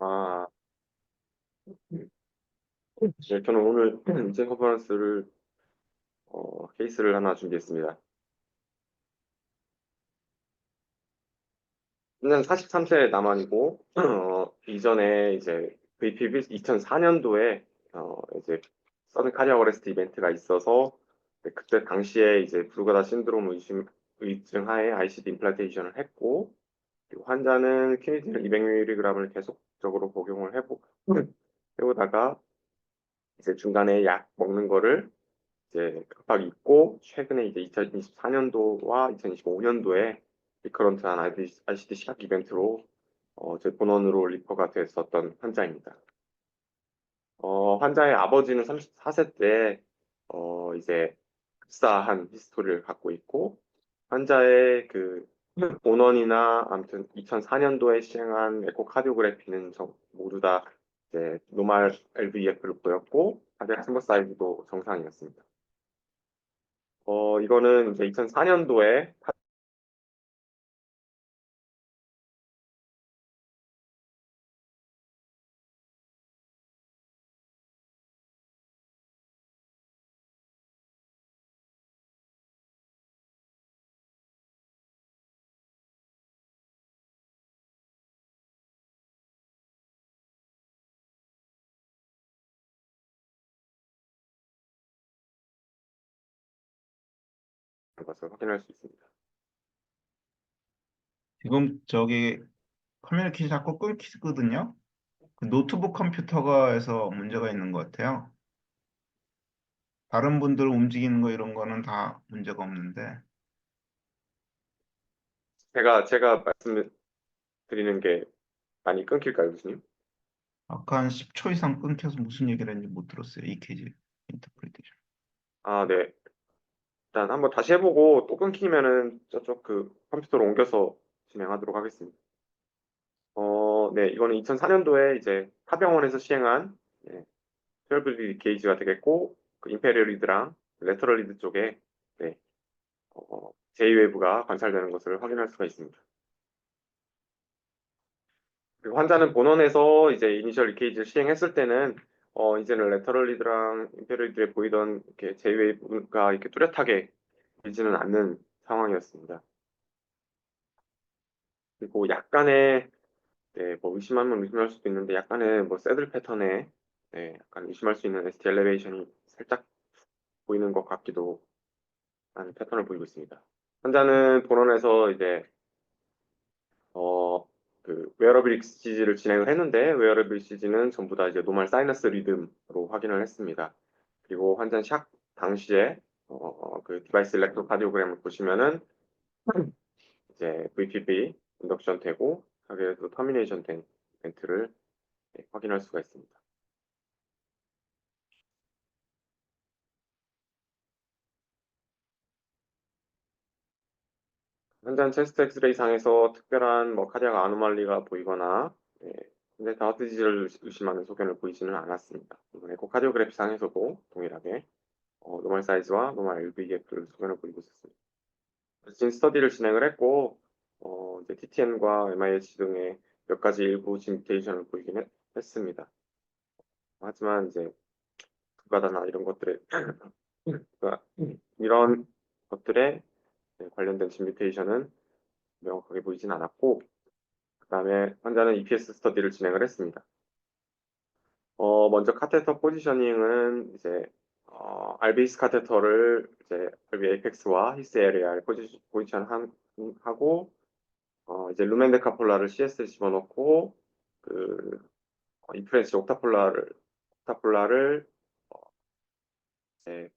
아, 네, 저는 오늘 인생 컨퍼런스를 케이스를 하나 준비했습니다. 저는 43세 남한이고 이전에 이제 VPB 2004년도에 이제 서든 카디악 어레스트 이벤트가 있어서 네, 그때 당시에 이제 브루가다 신드롬 의증하에 ICD 임플란테이션을 했고 그리고 환자는 퀴니딘을 200mg을 계속적으로 복용을 해보다가 이제 중간에 약 먹는 거를 이제 급하게 있고 최근에 이제 2024년도와 2025년도에 리커런트한 ICD 시각 이벤트로 제 본원으로 리퍼가 됐었던 환자입니다. 환자의 아버지는 34세 때 이제 급사한 히스토리를 갖고 있고 환자의 그 본원이나 아무튼 2004년도에 시행한 에코카디오그래피는 모두 다 이제 노말 LVEF를 보였고 카디악 챔버 사이즈도 정상이었습니다. 이거는 이제 2004년도에 것을 확인할 수 있습니다. 지금 저기 커뮤니케이션 자꾸 끊기거든요. 그 노트북 컴퓨터가에서 문제가 있는 것 같아요. 다른 분들 움직이는 거 이런 거는 다 문제가 없는데 제가 말씀드리는 게 많이 끊길까요, 교수님? 아까 한 10초 이상 끊겨서 무슨 얘기를 했는지 못 들었어요. EKG 인터프리테이션. 아, 네. 일단 한번 다시 해보고 또 끊기면은 저쪽 그 컴퓨터로 옮겨서 진행하도록 하겠습니다. 네, 이거는 2004년도에 이제 타병원에서 시행한 네, 12리드 게이지가 되겠고 그 임페리얼 리드랑 레터럴 리드 쪽에 네, J웨이브가 관찰되는 것을 확인할 수가 있습니다. 그리고 환자는 본원에서 이제 이니셜 리케이지를 시행했을 때는 이제는 레터럴 리드랑 임페리얼 리드에 보이던 이렇게 J웨이브가 이렇게 뚜렷하게 보이지는 않는 상황이었습니다. 그리고 약간의 네, 뭐 의심하면 의심할 수도 있는데 약간의 뭐 새들 패턴에 네, 약간 의심할 수 있는 ST 엘리베이션이 살짝 보이는 것 같기도 하는 패턴을 보이고 있습니다. 환자는 본원에서 이제 어, 그 웨어러블 ECG를 진행을 했는데 웨어러블 ECG는 전부 다 이제 노멀 사이너스 리듬으로 확인을 했습니다. 그리고 환자 샥 당시에 그 디바이스 일렉트로카디오그램을 보시면은 이제 VPB 인덕션 되고 타겟에서 터미네이션 된 이벤트를 확인할 수가 있습니다. 현장 체스트 엑스레이 상에서 특별한 뭐 카디악 아노말리가 보이거나 근데 다우트 디지를 의심하는 소견을 보이지는 않았습니다. 이번에 에코카디오그래피 상에서도 동일하게 노멀 사이즈와 노멀 LVEF를 소견을 보이고 있었습니다. 진 스터디를 진행을 했고 이제 TTN과 MIH 등의 몇 가지 일부 뮤테이션을 보이긴 했습니다. 하지만 이제 불가다나 이런 것들에 그러니까 이런 것들에 관련된 진 뮤테이션은 명확하게 보이진 않았고 그다음에 환자는 EPS 스터디를 진행을 했습니다. 먼저 카테터 포지셔닝은 이제 RBS 카테터를 이제 RB 에이펙스와 히스 에리아에 포지션하고 이제 루멘데카폴라를 CS에 집어넣고 그 인프렌시 옥타폴라를 이제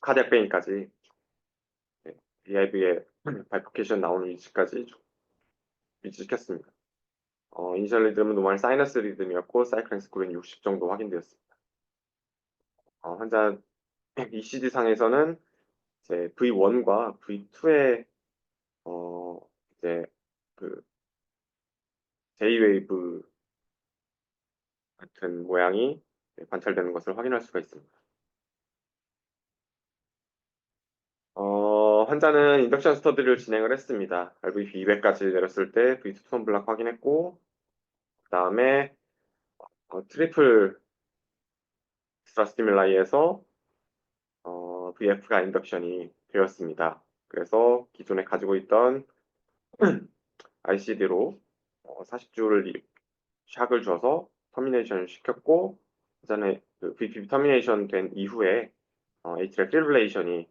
카디악 베인까지 BIV의 바이포케이션 나오는 위치까지 위치시켰습니다. 이니셜 리듬은 노멀 사이너스 리듬이었고 사이클링 스코어는 60 정도 확인되었습니다. 환자 ECG 상에서는 이제 V1과 V2의 이제 그 J웨이브 같은 모양이 관찰되는 것을 확인할 수가 있습니다. 환자는 인덕션 스터디를 진행을 했습니다. RVP 200까지 내렸을 때 V2 투선 블락 확인했고 다음에 트리플 스트라 스티뮬라이에서 VF가 인덕션이 되었습니다. 그래서 기존에 가지고 있던 ICD로 40주를 샥을 줘서 터미네이션 시켰고, 그전에 그 VPB 터미네이션 된 이후에 A트랙 필브레이션이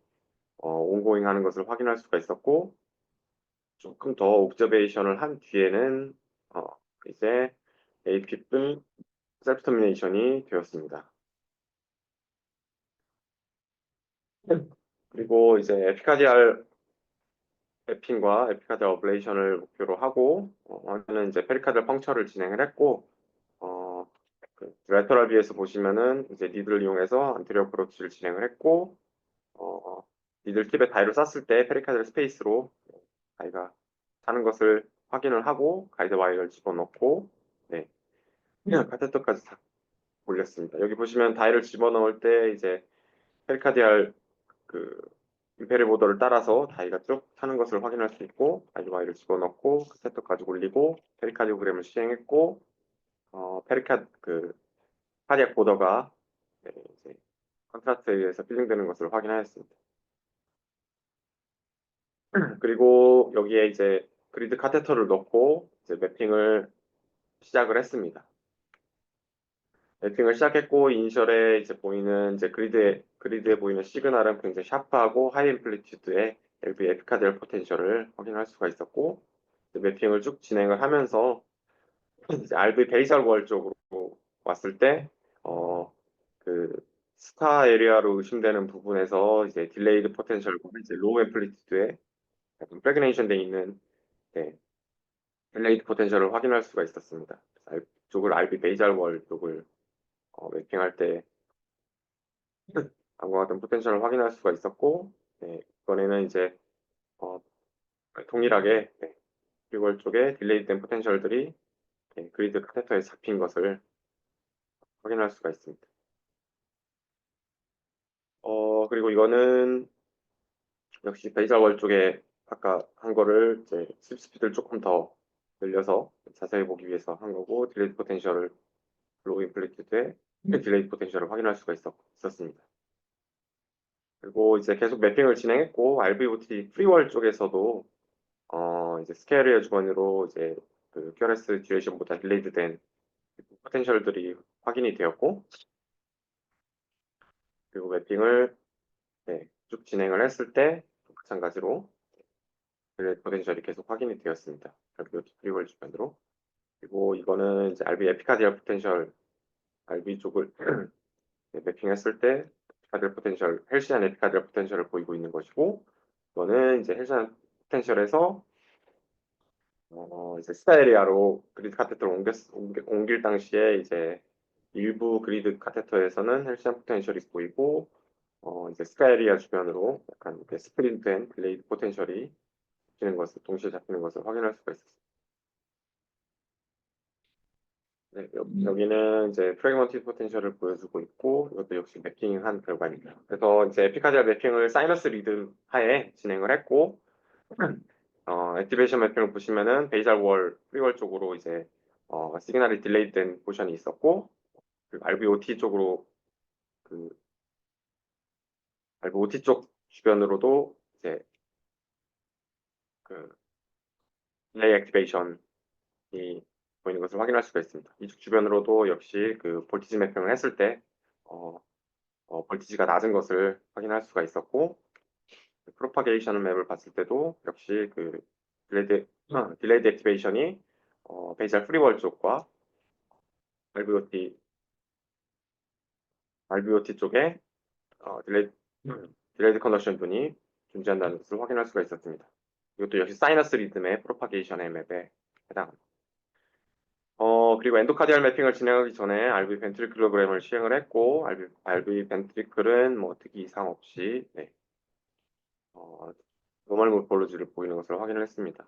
온고잉 하는 것을 확인할 수가 있었고, 조금 더 옵저베이션을 한 뒤에는 이제 API은 셀프 터미네이션이 되었습니다. 그리고 이제 에피카디알 랩핑과 에피카디알 어블레이션을 목표로 하고 하는 이제 페리카디알 펑처를 진행을 했고, 레터럴 뷰에서 보시면은 이제 니들을 이용해서 안테리어 어프로치를 진행을 했고, 니들 팁에 다이를 쐈을 때 페리카디알 스페이스로 다이가 차는 것을 확인을 하고 가이드 와이어를 집어넣고, 네, 카테터까지 다 올렸습니다. 여기 보시면 다이를 집어넣을 때 이제 페리카디알 그 임페리 보더를 따라서 다이가 쭉 타는 것을 확인할 수 있고, 가이드 와이어를 집어넣고 카테터까지 올리고 페리카디오그램을 시행했고, 카디악 보더가 네, 이제 컨트라스트에 의해서 필링되는 것을 확인하였습니다. 그리고 여기에 이제 그리드 카테터를 넣고 이제 매핑을 시작을 했습니다. 매핑을 시작했고 이니셜에 이제 보이는 이제 그리드에 보이는 시그널은 굉장히 샤프하고 하이 앰플리튜드의 LV 에피카디얼 포텐셜을 확인할 수가 있었고, 매핑을 쭉 진행을 하면서 이제 RV 베이설 월 쪽으로 왔을 때 그 스타 에리아로 의심되는 부분에서 이제 딜레이드 포텐셜과 이제 로우 앰플리튜드의 약간 프레그네이션 돼 있는, 네, 딜레이드 포텐셜을 확인할 수가 있었습니다. 쪽을 RB 베이잘 월 쪽을 매핑할 때 방금 같은 포텐셜을 확인할 수가 있었고, 네, 이번에는 이제 어, 동일하게 네, 월 쪽에 딜레이드 된 포텐셜들이 네, 그리드 카테터에 잡힌 것을 확인할 수가 있습니다. 그리고 이거는 역시 베이잘 월 쪽에 아까 한 거를 이제 슬립 스피드를 조금 더 늘려서 자세히 보기 위해서 한 거고, 딜레이드 포텐셜을 로우 인플리튜드에 딜레이드 포텐셜을 확인할 수가 있었습니다. 그리고 이제 계속 매핑을 진행했고, RBOT 프리월 쪽에서도 이제 스케일의 주머니로 이제 그 QRS 듀레이션보다 딜레이드 된 포텐셜들이 확인이 되었고, 그리고 매핑을 네, 쭉 진행을 했을 때 마찬가지로 딜레이드 포텐셜이 계속 확인이 되었습니다. RBOT 프리월 주변으로. 그리고 이거는 이제 RB 에피카디얼 포텐셜, RB 쪽을 네, 매핑했을 때 에피카디얼 포텐셜, 헬시안 에피카디얼 포텐셜을 보이고 있는 것이고, 이거는 이제 헬시안 포텐셜에서 이제 스타에리아로 그리드 카테터를 옮길 당시에 이제 일부 그리드 카테터에서는 헬시안 포텐셜이 보이고, 이제 스카에리아 주변으로 약간 스프린트된 딜레이드 포텐셜이 잡히는 것을 동시에 잡히는 것을 확인할 수가 있었습니다. 네, 여기는 이제 프래그먼티드 포텐셜을 보여주고 있고, 이것도 역시 매핑한 결과입니다. 그래서 이제 에피카디아 매핑을 사이너스 리듬 하에 진행을 했고, 액티베이션 매핑을 보시면은 베이잘 월, 프리월 쪽으로 이제 시그널이 딜레이된 포션이 있었고, 그리고 RBOT 쪽으로 그 RBOT 쪽 주변으로도 이제 그 딜레이 액티베이션이 보이는 것을 확인할 수가 있습니다. 이쪽 주변으로도 역시 그 볼티지 매핑을 했을 때 볼티지가 낮은 것을 확인할 수가 있었고, 프로파게이션 맵을 봤을 때도 역시 그 딜레이드 액티베이션이 베이잘 프리월 쪽과 RBOT 쪽에 딜레이드 컨덕션 둔이 존재한다는 것을 확인할 수가 있었습니다. 이것도 역시 사이너스 리듬의 프로파게이션의 맵에 해당합니다. 그리고 엔도카디알 매핑을 진행하기 전에 RV 벤트리클로그램을 시행을 했고, RV 벤트리클은 뭐 특이 이상 없이 네, 노멀 모폴로지를 보이는 것을 확인을 했습니다.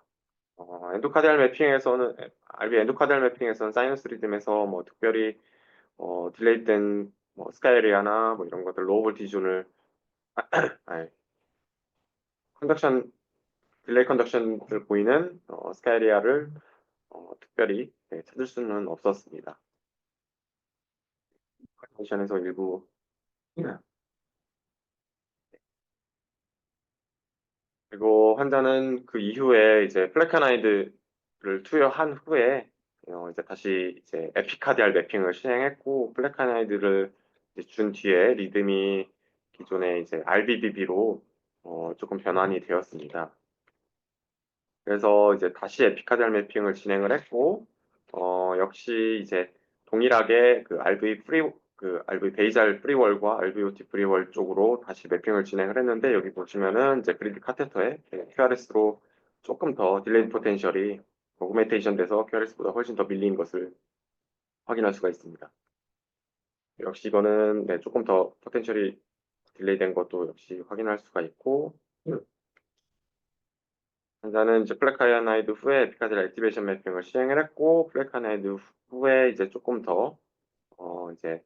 엔도카디알 매핑에서는 RV 엔도카디알 매핑에서는 사이너스 리듬에서 뭐 특별히 딜레이된 뭐 스카이리아나 뭐 이런 것들 로우 볼티지 존을 컨덕션 딜레이 컨덕션을 보이는 스카이리아를 특별히 찾을 수는 없었습니다. 컨디션에서 일부 그리고 환자는 그 이후에 이제 플래카나이드를 투여한 후에 이제 다시 이제 에피카디알 매핑을 시행했고 플래카나이드를 준 뒤에 리듬이 기존의 이제 RBBB로 조금 변환이 되었습니다. 그래서 이제 다시 에피카디알 매핑을 진행을 했고 역시 이제 동일하게 그 RV 베이잘 프리월과 RVOT 프리월 쪽으로 다시 매핑을 진행을 했는데 여기 보시면은 이제 그리드 카테터에 QRS로 조금 더 딜레이 포텐셜이 오그멘테이션 돼서 QRS보다 훨씬 더 밀린 것을 확인할 수가 있습니다. 역시 이거는 조금 더 포텐셜이 딜레이 된 것도 역시 확인할 수가 있고 환자는 이제 플래카나이드 후에 에피카디알 액티베이션 매핑을 시행을 했고 플래카나이드 후에 이제 조금 더 이제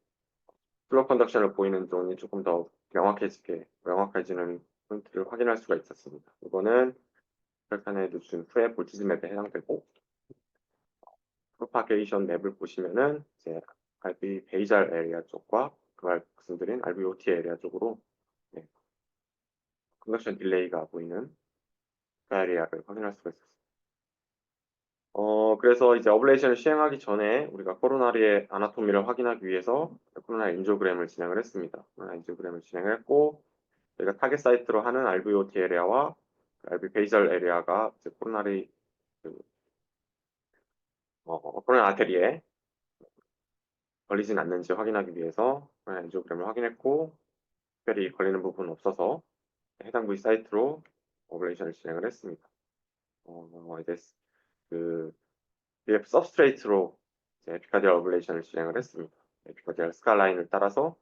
플로 컨덕션을 보이는 존이 조금 더 명확해지는 포인트를 확인할 수가 있었습니다. 이거는 플래카나이드 준 후에 볼티지 맵에 해당되고 프로파게이션 맵을 보시면은 이제 RB 베이잘 에리아 쪽과 그걸 말씀드린 RBOT 에리아 쪽으로 컨덕션 딜레이가 보이는 그 에리아를 확인할 수가 있었습니다. 그래서 이제 어블레이션을 시행하기 전에 우리가 코로나리의 아나토미를 확인하기 위해서 코로나 인조그램을 진행을 했습니다. 코로나 인조그램을 진행을 했고 저희가 타겟 사이트로 하는 RVOT 에리아와 RV 베이절 에리아가 이제 코로나리 코로나 아테리에 걸리진 않는지 확인하기 위해서 코로나 인조그램을 확인했고 특별히 걸리는 부분은 없어서 해당 부위 사이트로 어블레이션을 진행을 했습니다. 이제 그 BF 서브스트레이트로 에피카디알 어블레이션을 진행을 했습니다. 에피카디알 스카 라인을 따라서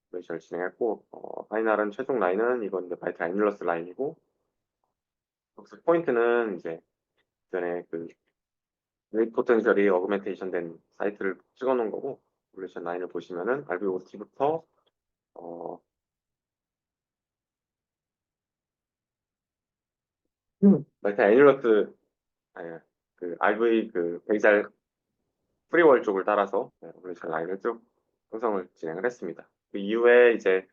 어블레이션을 진행했고 파이널은 최종 라인은 이건 이제 바이트 애뉸러스 라인이고 여기서 포인트는 이제 전에 그 레이트 포텐셜이 어그멘테이션 된 사이트를 찍어 놓은 거고 어블레이션 라인을 보시면은 RVOT부터 바이트 애뉸러스 그 RV 그 베이잘 프리월 쪽을 따라서 오퍼레이션 라인을 쭉 형성을 진행을 했습니다. 그 이후에 이제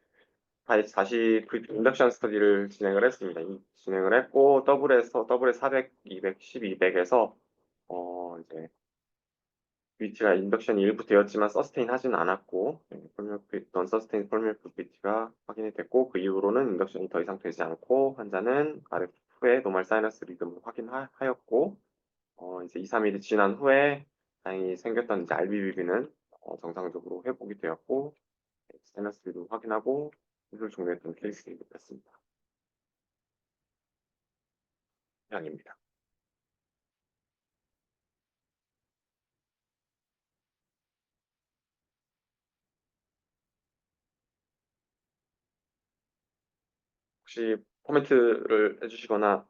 다시 그 인덕션 스터디를 진행을 했습니다. 진행을 했고 더블에 400, 200, 12, 200에서 이제 BT가 인덕션이 일부 되었지만 서스테인 하지는 않았고 넌 서스테인 폴밀크 BT가 확인이 됐고 그 이후로는 인덕션이 더 이상 되지 않고 환자는 RF 후에 노멀 사이너스 리듬을 확인하였고 이제 2, 3일이 지난 후에 다행히 생겼던 이제 RBBB는 정상적으로 회복이 되었고 스테너스도 확인하고 수술 종료했던 케이스였습니다. 이상입니다. 혹시 코멘트를 해주시거나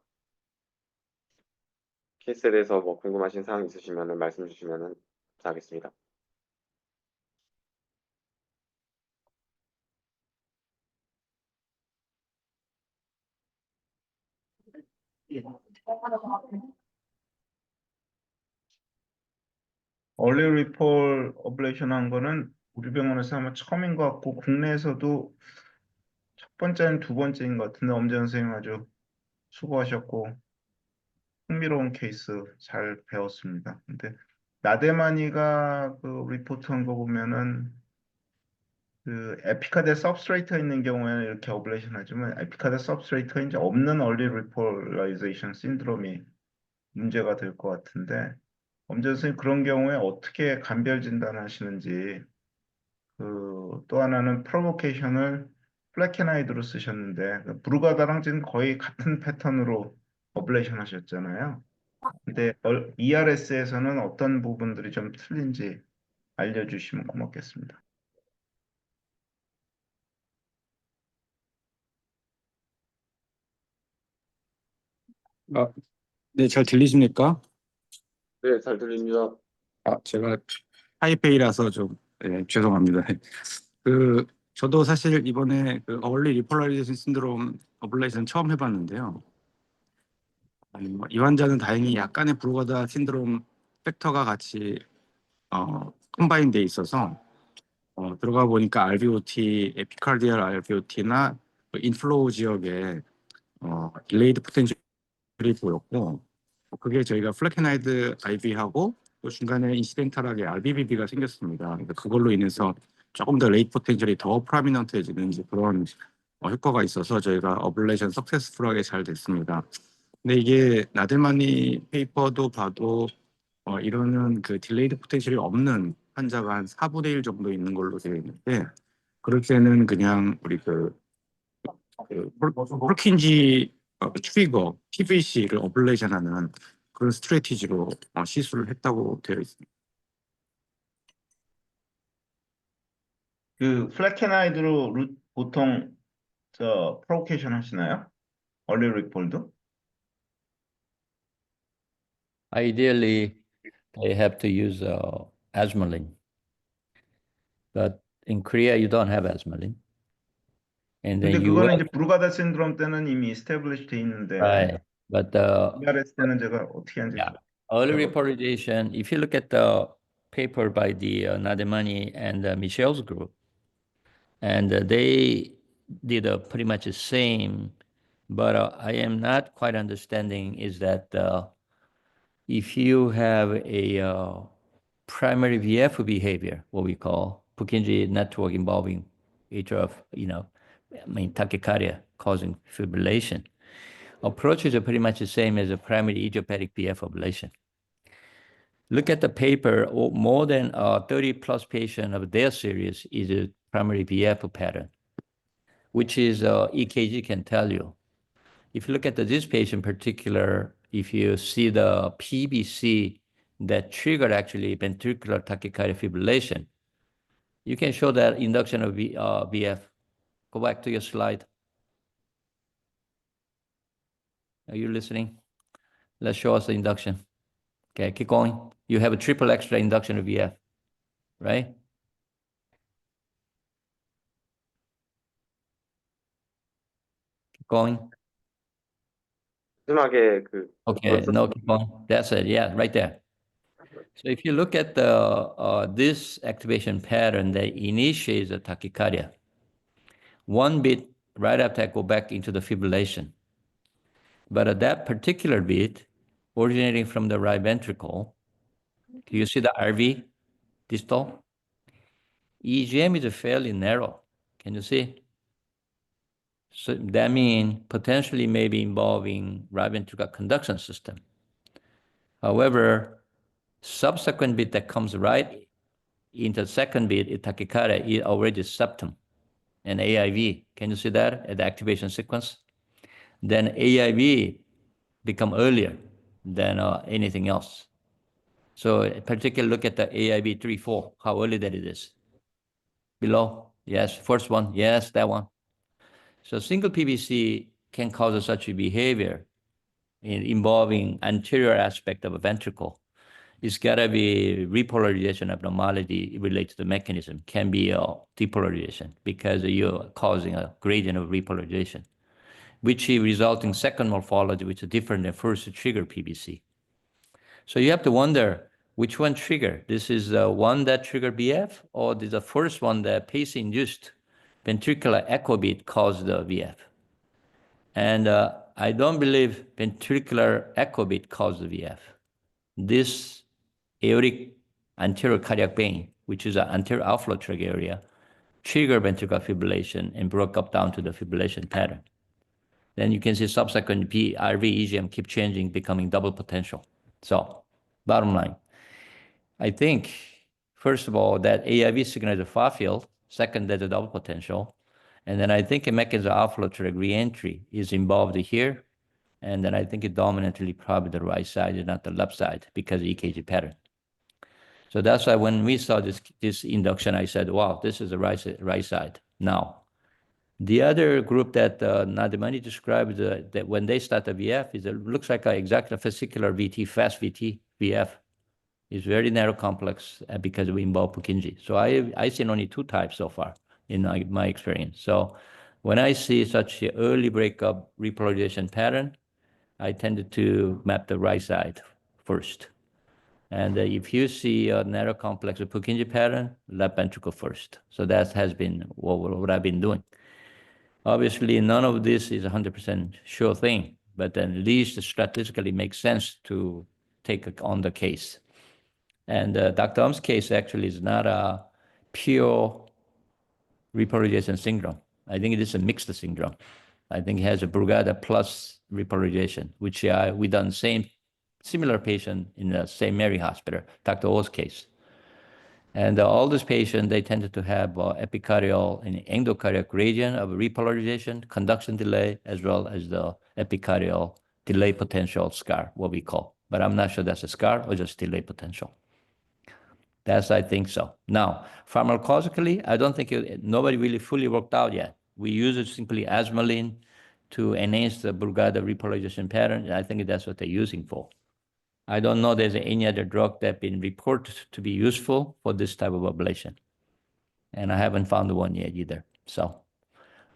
케이스에 대해서 뭐 궁금하신 사항 있으시면 말씀 주시면 감사하겠습니다. 얼리 리폴 어블레이션 한 거는 우리 병원에서 아마 처음인 것 같고 국내에서도 첫 번째는 두 번째인 것 같은데 엄재 선생님 아주 수고하셨고 흥미로운 케이스 잘 배웠습니다. 근데 나데마니가 그 리포트한 거 보면은 그 에피카데 सब스트레이터 있는 경우에는 이렇게 어블레이션 하지만 에피카데 सब스트레이터 이제 없는 얼리 리폴라이제이션 신드롬이 문제가 될 것 같은데 엄재 선생님 그런 경우에 어떻게 감별 진단하시는지 또 하나는 프로보케이션을 플래케나이드로 쓰셨는데 브루가다랑 지금 거의 같은 패턴으로 어블레이션 하셨잖아요. 근데 ERS에서는 어떤 부분들이 좀 틀린지 알려주시면 고맙겠습니다. 아, 네, 잘 들리십니까? 네, 잘 들립니다. 제가 타이페이라서 좀 죄송합니다. 그 저도 사실 이번에 그 얼리 리폴라리제이션 신드롬 어블레이션 처음 해봤는데요. 이 환자는 다행히 약간의 브루가다 신드롬 팩터가 같이 컴바인 돼 있어서 들어가 보니까 RVOT, 에피카르디얼 RVOT나 인플로우 지역에 딜레이드 포텐셜이 보였고 그게 저희가 플래케나이드 IV하고 또 중간에 인시덴탈하게 RBBB가 생겼습니다. 그래서 그걸로 인해서 조금 더 레이트 포텐셜이 더 프라미넌트해지는 그런 효과가 있어서 저희가 어블레이션 석세스풀하게 잘 됐습니다. 근데 이게 나들마니 페이퍼도 봐도 이러는 그 딜레이드 포텐셜이 없는 환자가 한 4분의 1 정도 있는 걸로 되어 있는데 그럴 때는 그냥 우리 폴킨지 트리거 PVC를 어블레이션하는 그런 스트래티지로 시술을 했다고 되어 있습니다. 그 플래케나이드로 보통 저 프로케이션 하시나요? 얼리 리폴드? Ideally, they have to use Asmalin. But in Korea, you don't have Asmalin. And 근데 then 그거는 US, 이제 브루가다 신드롬 때는 이미 established 돼 있는데 right? But ERS 때는 제가 어떻게 하는지 yeah, early Yeah. repolarization, if you look at the paper by the Nademani and Michel's group, and they did pretty much the same, but I am not quite understanding is that if you have a primary VF behavior, what we call Purkinje network involving atrial, tachycardia causing fibrillation, approaches are pretty much the same as a primary idiopathic VF ablation. Look at the paper, more than 30 plus patients of their series is a primary VF pattern, which is EKG can tell you. If you look at this patient in particular, if you see the PBC that triggered actually ventricular tachycardia fibrillation, you can show that induction of VF. Go back to your slide. Are you listening? Let's show us the induction. Okay, keep going. You have a triple extra induction of VF, right? Keep going. 마지막에 Okay, no, keep going. That's it. Yeah, right there. So if you look at the this activation pattern that initiates the tachycardia, one bit right after I go back into the fibrillation. But at that particular bit, originating from the right ventricle, do you see the RV distal? EGM is fairly narrow. Can you see? So that means potentially maybe involving right ventricular conduction system. However, subsequent bit that comes right into the second bit, tachycardia, is already septum and AIV. Can you see that at the activation sequence? Then AIV become earlier than anything else. So particularly look at the AIV 3-4, how early that it is. Below, yes, first one, yes, that one. So single PVC can cause such a behavior involving anterior aspect of a ventricle. It's gotta be repolarization abnormality related to the mechanism, can be a depolarization because you're causing a gradient of repolarization, which is resulting second morphology, which is different than first trigger PVC. So you have to wonder which one trigger. This is the one that triggered BF, or this is the first one that pace-induced ventricular echo beat caused the VF. And I don't believe ventricular echo beat caused the VF. This aortic anterior cardiac vein, which is an anterior outflow tract area, triggered ventricular fibrillation and broke up down to the fibrillation pattern. Then you can see subsequent RV EGM keep changing, becoming double potential. So bottom line, I think, first of all, that AIV signal is a far field. Second, there's a double potential. And then I think a mechanism of outflow tract reentry is involved here. And then I think it dominantly probably the right side and not the left side because of EKG pattern. So that's why when we saw this induction, I said, wow, this is the right side. Now, the other group that Nademani described that when they start the VF, it looks like exactly a fascicular VT, fast VT, VF. It's very narrow complex because we involve Purkinje. So I seen only two types so far in my experience. So when I see such an early breakup repolarization pattern, I tended to map the right side first. And if you see a narrow complex of Purkinje pattern, left ventricle first. So that has been what I've been doing. Obviously, none of this is 100% sure thing, but at least statistically makes sense to take on the case. And Dr. Um's case actually is not a pure repolarization syndrome. I think it is a mixed syndrome. I think he has a Brugada plus repolarization, which we done similar patient in the St. Mary Hospital, Dr. O's case. And all these patients, they tended to have epicardial and endocardiac gradient of repolarization, conduction delay, as well as the epicardial delay potential scar, what we call. But I'm not sure that's a scar or just delay potential. I think so. Now, pharmacologically, I don't think nobody really fully worked out yet. We use it simply asmalin to enhance the Brugada repolarization pattern. And I think that's what they're using for. I don't know there's any other drug that been reported to be useful for this type of ablation. And I haven't found one yet either. So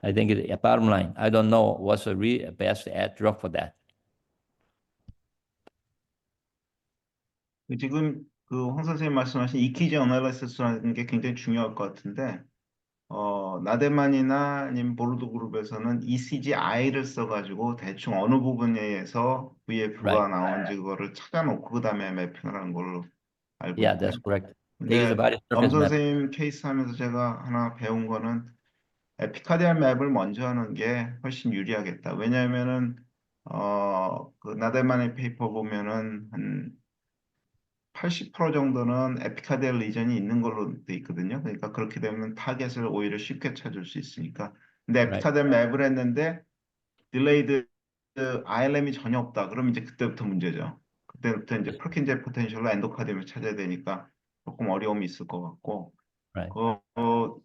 I think bottom line, I don't know what's the best drug for that. 지금 그 황 선생님 말씀하신 EKG 어널리시스라는 게 굉장히 중요할 것 같은데, 나데만이나 아니면 보르도 그룹에서는 ECG-I를 써가지고 대충 어느 부분에서 VF가 나온지 그거를 찾아놓고 그 다음에 매핑을 하는 걸로 알고 Yeah, 있고요. that's correct. They use the 근데 body 엄 surface map. 선생님 케이스 하면서 제가 하나 배운 거는 에피카디알 맵을 먼저 하는 게 훨씬 유리하겠다. 왜냐하면은 그 나데만의 페이퍼 보면은 한 80% 정도는 에피카디알 리전이 있는 걸로 돼 있거든요. 그러니까 그렇게 되면 타겟을 오히려 쉽게 찾을 수 있으니까. 근데 Right. 에피카디알 맵을 했는데 딜레이드 ILM이 전혀 없다. 그럼 이제 그때부터 문제죠. 그때부터 이제 펄킨제 포텐셜로 엔도카디움을 찾아야 되니까 조금 어려움이 있을 것 같고. Right.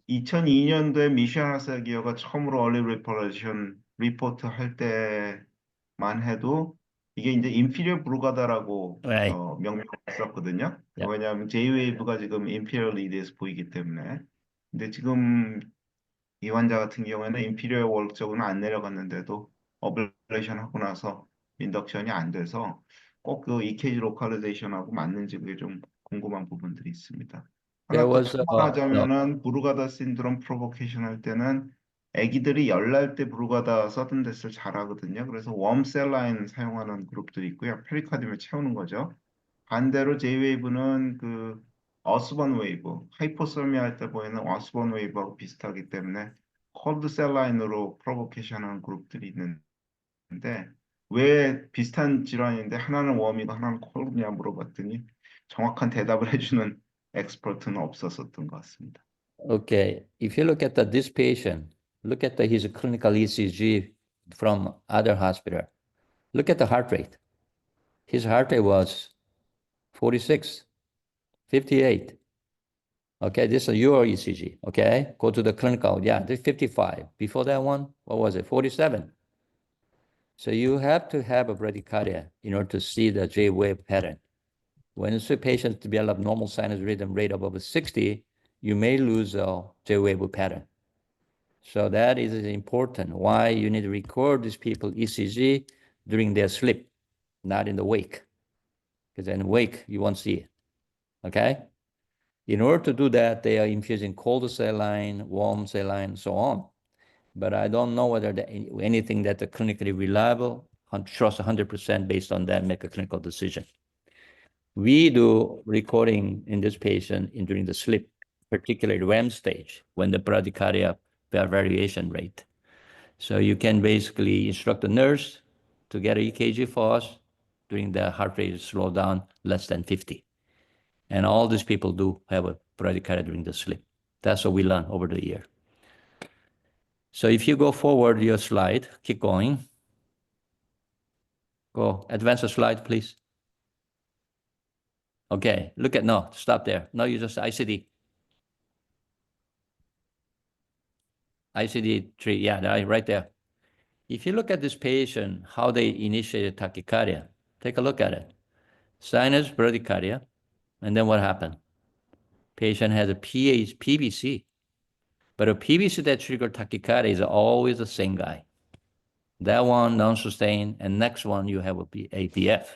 2002년도에 미시안 하사기어가 처음으로 얼리 리포레이션 리포트 할 때만 해도 이게 이제 인피리어 브루가다라고 Right. 명명을 했었거든요. Yeah. 왜냐하면 J-웨이브가 지금 인피리어 리드에서 보이기 때문에. 근데 지금 이 환자 같은 경우에는 인피리어 월 쪽은 안 내려갔는데도 어블레이션 하고 나서 인덕션이 안 돼서 꼭 그 EKG 로컬리제이션하고 맞는지 그게 좀 궁금한 부분들이 있습니다. There 하나 더 was 첨언하자면은 브루가다 신드롬 프로보케이션 할 때는 아기들이 열날 때 브루가다 서든 데스를 잘하거든요. 그래서 웜셀 라인 사용하는 그룹들이 있고요. 페리카디움을 채우는 거죠. 반대로 J-웨이브는 그 어스번 웨이브, 하이포설미아 할 때 보이는 어스번 웨이브하고 비슷하기 때문에 콜드 셀 라인으로 프로보케이션 하는 그룹들이 있는데 왜 비슷한 질환인데 하나는 웜이고 하나는 콜드냐 물어봤더니 정확한 대답을 해주는 엑스퍼트는 없었었던 것 같습니다. Okay, if you look at this patient, look at his clinical ECG from other hospital. Look at the heart rate. His heart rate was 46, 58. Okay, this is your ECG. Okay, go to the clinical. Yeah, this 55. Before that one, what was it? 47. So you have to have a bradycardia in order to see the J-wave pattern. When the patient develop normal sinus rhythm rate above 60, you may lose a J-wave pattern. So that is important. Why you need to record these people ECG during their sleep, not in the wake. Because in wake, you won't see it. Okay? In order to do that, they are infusing cold saline, warm saline, so on. But I don't know whether anything that are clinically reliable, trust 100% based on that, make a clinical decision. We do recording in this patient during the sleep, particularly REM stage, when the bradycardia variation rate. So you can basically instruct the nurse to get an EKG for us during the heart rate slow down less than 50. And all these people do have a bradycardia during the sleep. That's what we learned over the year. So if you go forward your slide, keep going. Go, advance the slide, please. Okay, no, stop there. No, you just ICD. ICD-3, yeah, right there. If you look at this patient, how they initiated tachycardia, take a look at it. Sinus bradycardia, and then what happened? Patient has a PBC, but a PBC that triggered tachycardia is always the same guy. That one non-sustained, and next one you have a APF.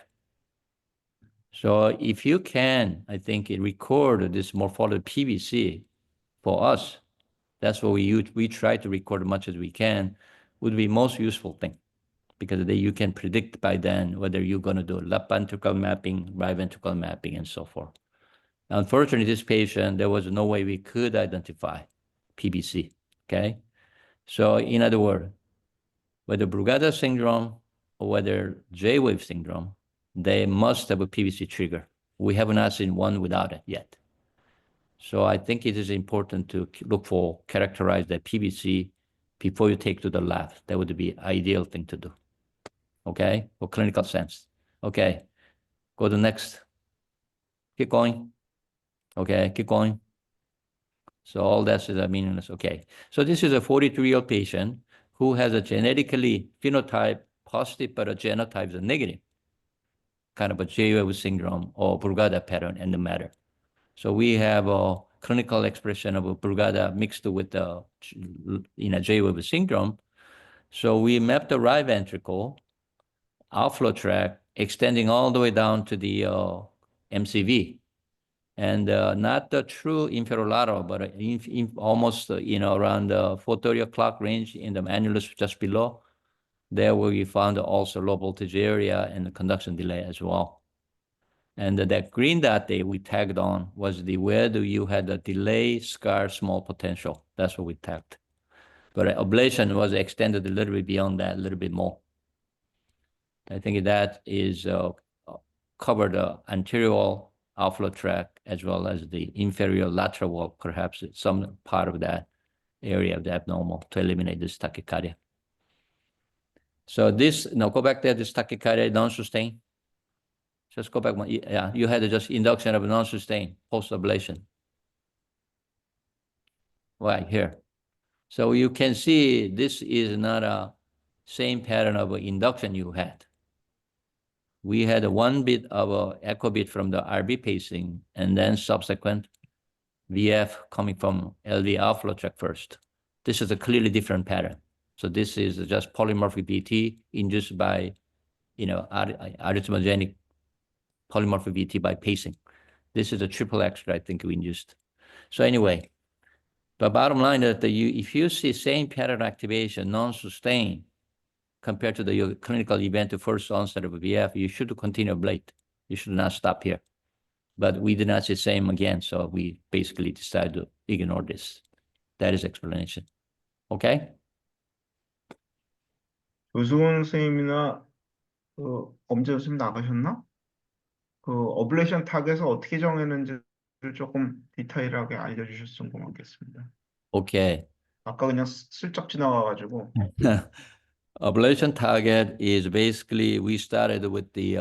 So if you can, I think, record this morphology PVC for us, that's what we use. We try to record as much as we can, would be most useful thing, because then you can predict by then whether you're going to do left ventricle mapping, right ventricle mapping, and so forth. Unfortunately, this patient, there was no way we could identify PBC, okay? So in other words, whether Brugada syndrome or whether J-wave syndrome, they must have a PBC trigger. We have not seen one without it yet. So I think it is important to look for, characterize that PBC before you take to the lab. That would be ideal thing to do, okay? For clinical sense. Okay, go to next. Keep going. Okay, keep going. So all that is meaningless. Okay, so this is a 43-year-old patient who has a genetically phenotype positive, but a genotype is negative, kind of a J-wave syndrome or Brugada pattern in the matter. So we have a clinical expression of a Brugada mixed with the J-wave syndrome. So we mapped the right ventricle outflow tract extending all the way down to the MCV. And not the true inferolateral, but almost, around the 4:30 o'clock range in the annulus just below. There where we found also low voltage area and the conduction delay as well. And that green dot there we tagged on was where you had the delay scar small potential. That's what we tagged. But ablation was extended a little bit beyond that, a little bit more. I think that is covered the anterior wall outflow tract as well as the inferior lateral wall, perhaps some part of that area of the abnormal to eliminate this tachycardia. So this, now go back there, this tachycardia non-sustained. Just go back one, yeah, you had just induction of non-sustained post-ablation. Right here. So you can see this is not a same pattern of induction you had. We had one bit of a echo bit from the RB pacing and then subsequent VF coming from LV outflow tract first. This is a clearly different pattern. So this is just polymorphic VT induced by, arrhythmogenic polymorphic VT by pacing. This is a triple X I think we induced. So anyway, the bottom line is that if you see same pattern activation, non-sustained, compared to your clinical event, the first onset of a VF, you should continue ablate. You should not stop here. But we did not see same again, so we basically decided to ignore this. That is explanation. Okay? 조수원 선생님이나 엄재원 선생님 나가셨나? 어블레이션 타겟을 어떻게 정했는지를 조금 디테일하게 알려주셨으면 고맙겠습니다. Okay. 아까 그냥 슬쩍 지나가가지고. Ablation target is basically, we started with the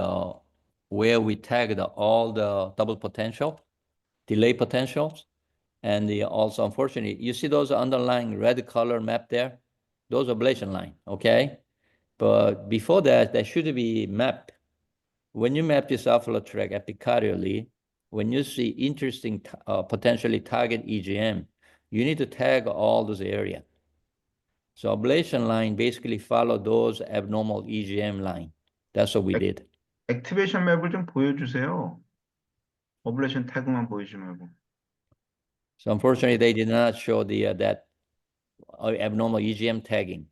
where we tagged all the double potential, delay potentials, and also, unfortunately, you see those underlying red color map there? Those are ablation line, okay? But before that, they should be mapped. When you map this outflow tract epicardially, when you see interesting potentially target EGM, you need to tag all those areas. So ablation line basically follow those abnormal EGM line. That's what we did. 액티베이션 맵을 좀 보여주세요. 어블레이션 태그만 보이지 말고. So unfortunately, they did not show that abnormal EGM tagging.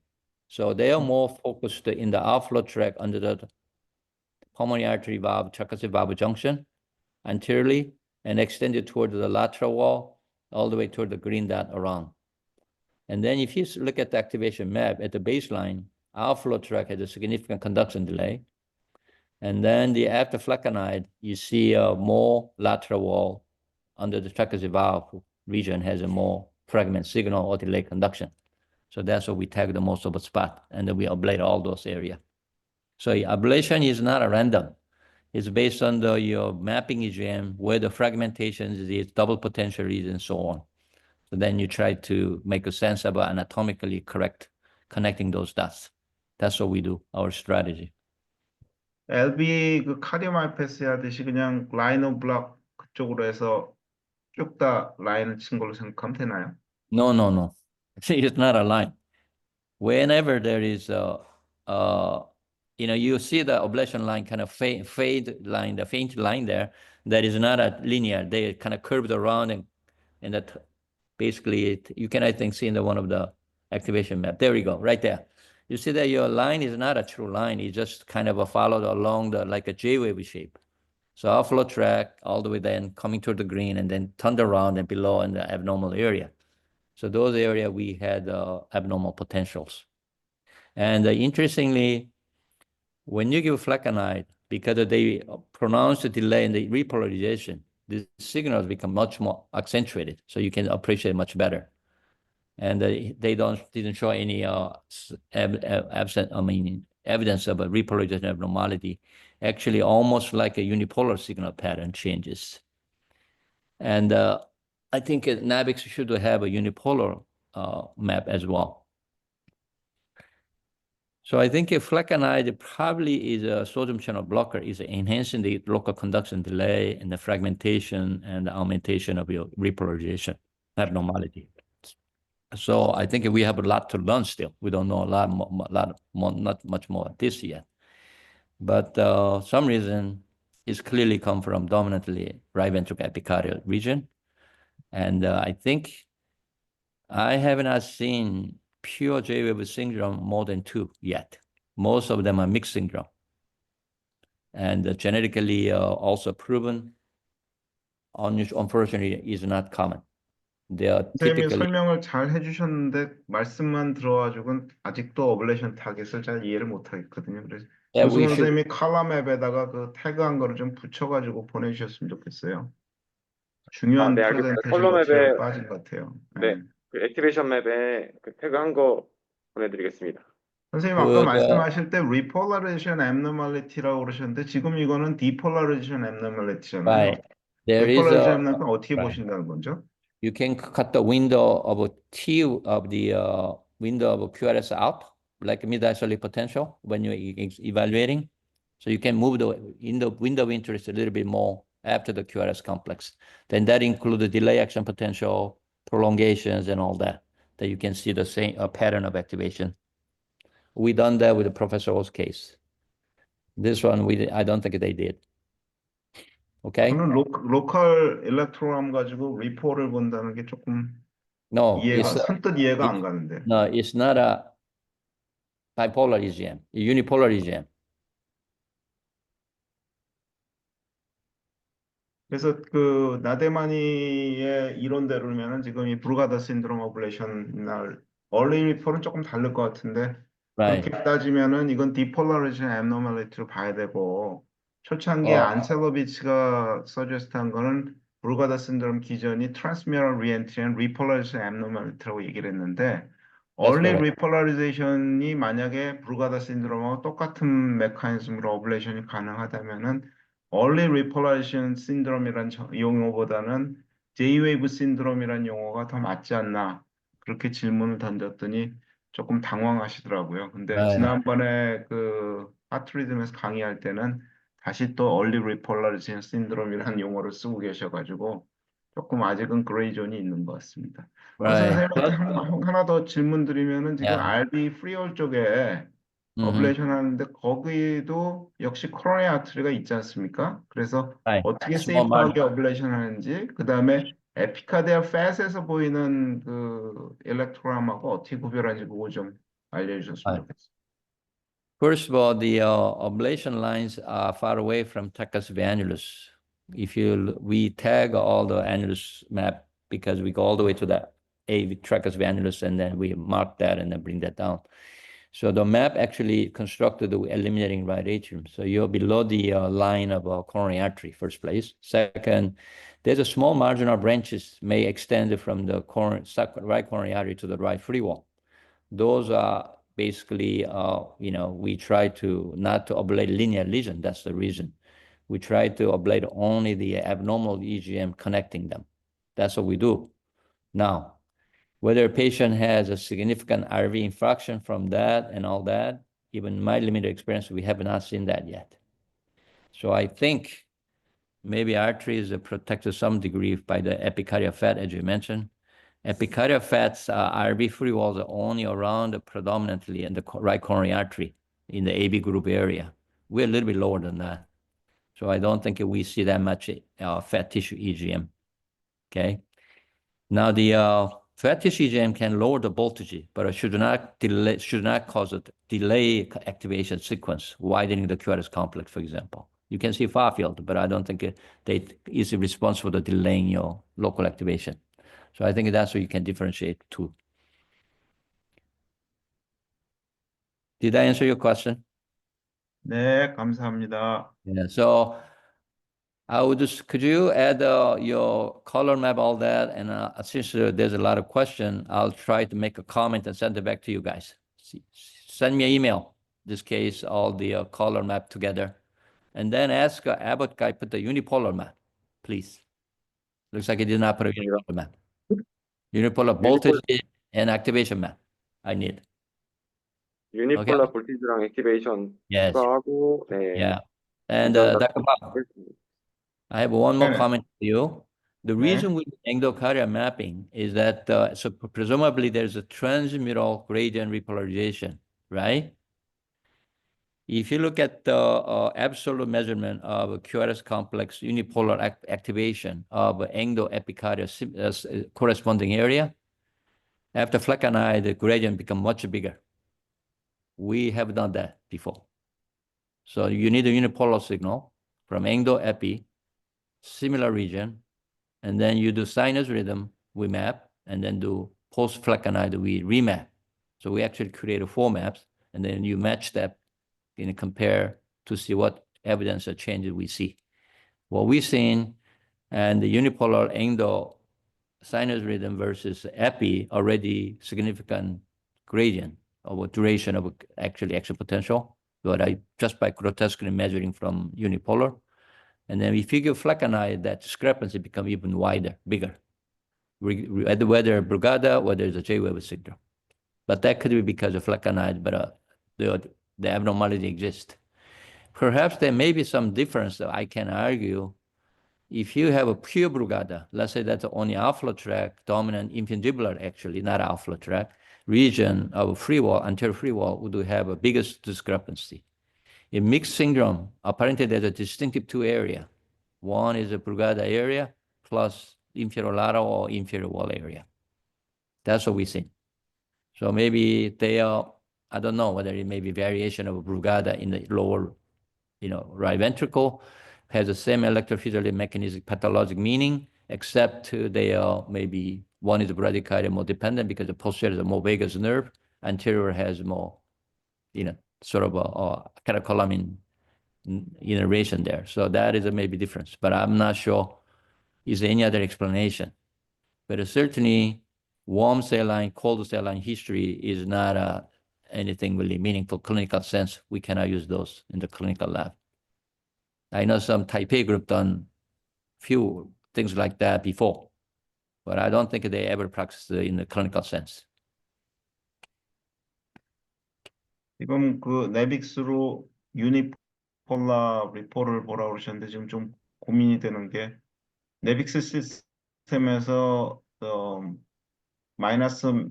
So they are more focused in the outflow tract under the pulmonary artery valve, tricuspid valve junction, anteriorly, and extended toward the lateral wall, all the way toward the green dot around. And then if you look at the activation map at the baseline, outflow tract had a significant conduction delay. And then after flecainide, you see a more lateral wall under the tricuspid valve region has a more fragment signal or delay conduction. So that's what we tag the most of the spot, and then we ablate all those areas. So ablation is not a random. It's based on your mapping EGM, where the fragmentation is, double potential is, and so on. So then you try to make a sense about anatomically correct connecting those dots. That's what we do, our strategy. LV 카디오마이패스 하듯이 그냥 라인 오브 블락 그쪽으로 해서 쭉 다 라인을 친 걸로 생각하면 되나요? No. It's not a line. Whenever there is you see the ablation line kind of fade line, the faint line there. That is not a linear. They kind of curved around and that basically you can, I think, see in one of the activation map. There we go, right there. You see that your line is not a true line. It's just kind of followed along like a J-wave shape. So outflow track all the way then coming toward the green and then turned around and below in the abnormal area. So those areas we had abnormal potentials. And interestingly, when you give flecainide, because they pronounce the delay in the repolarization, the signals become much more accentuated, so you can appreciate much better. And they didn't show any evidence of a repolarization abnormality. Actually, almost like a unipolar signal pattern changes. And I think NAVIX should have a unipolar map as well. So I think if flecainide probably is a sodium channel blocker, is enhancing the local conduction delay and the fragmentation and the augmentation of your repolarization abnormality. So I think we have a lot to learn still. We don't know a lot more, not much more this yet. But some reason it's clearly come from dominantly right ventricle epicardial region. And I think I have not seen pure J-wave syndrome more than 2 yet. Most of them are mixed syndrome. And genetically also proven, unfortunately, is not common. They are 선생님이 typically 설명을 잘 해주셨는데 말씀만 들어가지고는 아직도 어블레이션 타겟을 잘 이해를 못 하겠거든요. 그래서 Yeah, we 조승원 should. 선생님이 칼럼앱에다가 그 태그한 거를 좀 붙여가지고 보내주셨으면 좋겠어요. 중요한 네, 알겠습니다. 프레젠테이션 컬럼앱에- material 빠진 것 같아요. 네. 그 액티베이션 맵에 그 태그한 거 보내드리겠습니다. 선생님 아까 그, 말씀하실 때 repolarization abnormality라고 그러셨는데 지금 이거는 depolarization abnormality잖아요. Right. There is depolarization a, abnormality 어떻게 right. 보신다는 거죠? You can cut the window of T of the window of QRS out, like mid-isolate potential when you're evaluating. So you can move the window of interest a little bit more after the QRS complex. Then that includes the delay action potential, prolongations, and all that you can see the same pattern of activation. We done that with the Professor O's case. This one, I don't think they did. Okay? 저는 로컬 일렉트로람 가지고 리포를 본다는 게 조금 No, 이해가 선뜻 이해가 안 가는데. no, it's not a bipolar EGM, a unipolar EGM. 그래서 그 나데마니의 이론대로면은 지금 이 브루가다 신드롬 어블레이션 날 얼리 리포는 조금 다를 것 같은데 Right. 그렇게 따지면은 이건 디폴라리제이션 abnormality로 봐야 되고 초창기에 안셀로비치가 서제스트한 거는 브루가다 신드롬 기전이 트랜스미럴 리엔트리 앤 리폴라리제이션 abnormality라고 얘기를 했는데 얼리 correct. 리폴라리제이션이 만약에 브루가다 신드롬하고 똑같은 메커니즘으로 어블레이션이 가능하다면은 얼리 리폴라리제이션 신드롬이란 용어보다는 J-웨이브 신드롬이란 용어가 더 맞지 않나 그렇게 질문을 던졌더니 조금 당황하시더라고요. 근데 네. 지난번에 그 하트리즘에서 강의할 때는 다시 또 얼리 리폴라리제이션 신드롬이라는 용어를 쓰고 계셔가지고 조금 아직은 그레이 존이 있는 것 같습니다. Right. 선생님한테 하나 더 질문 드리면은 지금 Yeah. RB 프리홀 쪽에 어블레이션 하는데 거기도 역시 코로나리 아트리가 있지 않습니까? 그래서 Right. 어떻게 Small 세이프하게 어블레이션 하는지 그 다음에 에피카디아 팻에서 보이는 그 일렉트로람하고 어떻게 구별하는지 그거 좀 알려주셨으면 Right. 좋겠어요. First of all, the ablation lines are far away from tricuspid annulus. We tag all the annulus map because we go all the way to the tricuspid annulus and then we mark that and then bring that down. So the map actually constructed eliminating right atrium. So you're below the line of coronary artery, first place. Second, there's a small marginal branches may extend from the right coronary artery to the right free wall. Those are basically, we try to not to ablate linear lesion. That's the reason. We try to ablate only the abnormal EGM connecting them. That's what we do. Now, whether a patient has a significant RV infarction from that and all that, even my limited experience, we have not seen that yet. So I think maybe artery is protected to some degree by the epicardial fat, as you mentioned. Epicardial fats, RV free walls are only around predominantly in the right coronary artery. in the AB group area. We're a little bit lower than that. So I don't think we see that much fat tissue EGM. Okay. Now the fat tissue EGM can lower the voltage, but it should not cause a delay activation sequence, widening the QRS complex, for example. You can see far field, but I don't think they is responsible for delaying your local activation. So I think that's what you can differentiate too. Did I answer your question? 네, 감사합니다. Yeah. So I would just, could you add your color map, all that? And since there's a lot of question, I'll try to make a comment and send it back to you guys. Send me an email, this case, all the color map together. And then ask Abbott guy, put the unipolar map, please. Looks like he did not put a unipolar map. Unipolar voltage and activation map. I need. 유니폴라 볼티지랑 액티베이션 Yes. 추가하고, 네. Yeah. And 일단 Dr. Bob, I have one more Yeah. comment for you. The reason we do endocardial mapping is that so presumably there's a transmural gradient repolarization, right? If you look at the absolute measurement of a QRS complex unipolar activation of endoepicardial corresponding area, after flecainide, the gradient become much bigger. We have done that before. So you need a unipolar signal from endoepi, similar region, and then you do sinus rhythm, we map, and then do post-flecainide, we remap. So we actually create 4 maps, and then you match that and compare to see what evidence of changes we see. What we've seen, and the unipolar endo sinus rhythm versus epi already significant gradient of a duration of actually action potential, but just by grotesquely measuring from unipolar. And then we figure flecainide, that discrepancy become even wider, bigger. Whether Brugada, whether it's a J-wave signal. But that could be because of flecainide, but the abnormality exists. Perhaps there may be some difference that I can argue. If you have a pure Brugada, let's say that's only alpha tract, dominant infundibular, actually, not alpha tract, region of free wall, anterior free wall would have a biggest discrepancy. In mixed syndrome, apparently there's a distinctive 2 area. One is a Brugada area plus inferior lateral or inferior wall area. That's what we see. So maybe they are, I don't know whether it may be variation of a Brugada in the lower, right ventricle, has the same electrophysiologic mechanistic pathologic meaning, except they are maybe one is bradycardia more dependent because the posterior is a more vagus nerve, anterior has more, sort of a catecholamine innervation there. So that is a maybe difference, but I'm not sure is there any other explanation. But certainly warm cell line, cold cell line history is not anything really meaningful clinical sense. We cannot use those in the clinical lab. I know some type A group done few things like that before, but I don't think they ever practiced in the clinical sense. 지금 그 네빅스로 유니폴라 리포를 보라고 그러셨는데 지금 좀 고민이 되는 게 네빅스 시스템에서 마이너스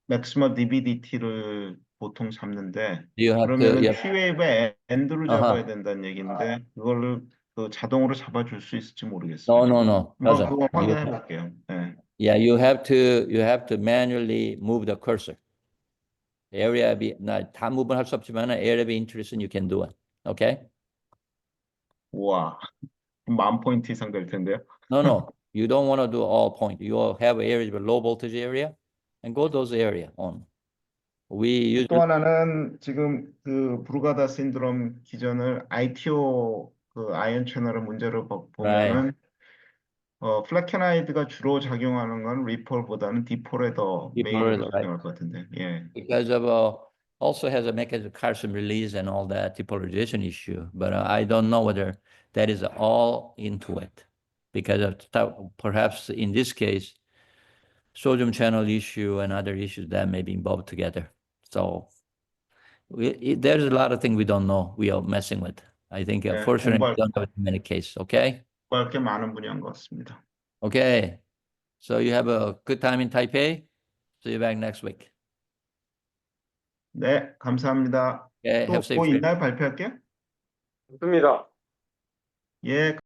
맥시멈 DBDT를 보통 잡는데 그러면은 T웨이브의 엔드로 잡아야 된다는 얘기인데 그거를 그 자동으로 잡아줄 수 있을지 모르겠어요. No. 한번 그거 확인해 볼게요. 네. Yeah, you have to manually move the cursor. Area B, 다 무분 할 수 없지만 area B interest you can do it. Okay? 와, 10,000포인트 이상 될 텐데요. No. You don't want to do all point. You have areas with low voltage area and go those area on. 또 하나는 지금 그 브루가다 신드롬 기전을 ITO 그 아이언 채널의 문제를 보면은 플래케나이드가 주로 작용하는 건 리폴보다는 디폴에 더 메인으로 작용할 것 같은데. 예. Because of also has a mechanism of calcium release and all that depolarization issue, but I don't know whether that is all into it. Because of perhaps in this case, sodium channel issue and other issues that may be involved together. So there's a lot of things we don't know. We are messing with. I think fortunately we don't have too many cases. Okay. 꽤 많은 분야인 것 같습니다. Okay. So you have a good time in Taipei. See you back next week. 네, 감사합니다. Okay, 또 have safe 뭐 trip. 있나요? 발표할게요. 좋습니다. 예.